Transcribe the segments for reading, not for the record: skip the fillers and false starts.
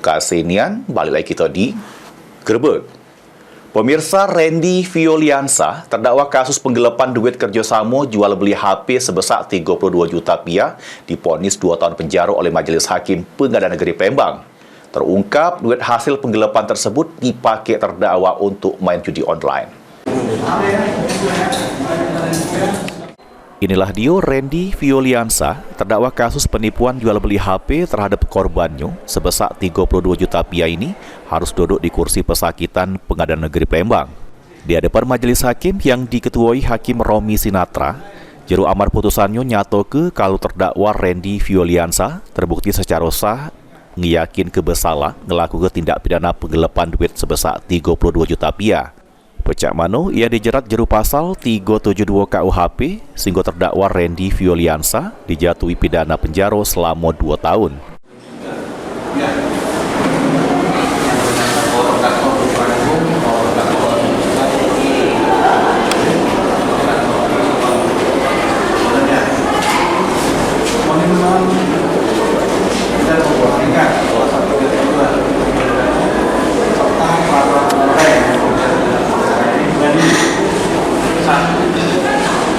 kasenian, balik lagi kita di Gerebek. Pemirsa, Randy Violiansa terdakwa kasus penggelapan duit kerjasama jual beli HP sebesar 32 juta rupiah divonis 2 tahun penjara oleh Majelis Hakim Pengadilan Negeri Palembang. Terungkap duit hasil penggelapan tersebut dipakai terdakwa untuk main judi online. Inilah dia Randy Violiansa, terdakwa kasus penipuan jual beli HP terhadap korbannya sebesar 32 juta rupiah ini harus duduk di kursi pesakitan Pengadilan Negeri Palembang. Di hadapan majelis hakim yang diketuai Hakim Romi Sinatra, juru amar putusannya nyato ke kalau terdakwa Randy Violiansa terbukti secara sah ngiyakin kebesalah ngelakukan tindak pidana penggelapan duit sebesar 32 juta rupiah. Pecak mano ia dijerat jeru pasal 372 KUHP sehingga terdakwa Randy Violiansa dijatuhi pidana penjara selama 2 tahun.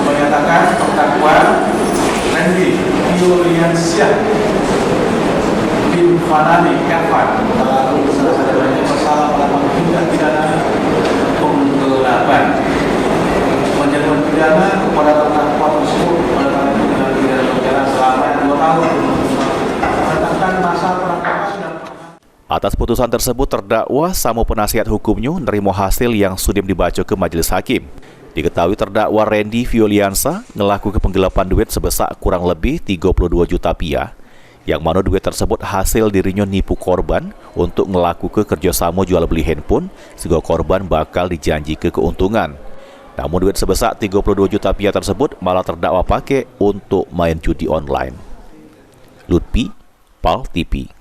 Menyatakan terdakwa Randy Violiansa bin Fanani Kafan melalui salah satu pasal melakukan tindak pidana penggelapan menjatuhkan pidana kepada terdakwa tersebut menetapkan pidana penjara selama 2 tahun menetapkan masa penangkapan dan Atas putusan tersebut, terdakwa sama penasihat hukumnya menerima hasil yang sudah dibaca ke majelis hakim. Diketahui terdakwa Randy Violiansa melakukan penggelapan duit sebesar kurang lebih 32 juta rupiah, yang mana duit tersebut hasil dirinya nipu korban untuk melakukan kerjasama jual beli handphone sehingga korban bakal dijanji ke keuntungan. Namun duit sebesar 32 juta rupiah tersebut malah terdakwa pakai untuk main judi online. Lutfi, PAL TV.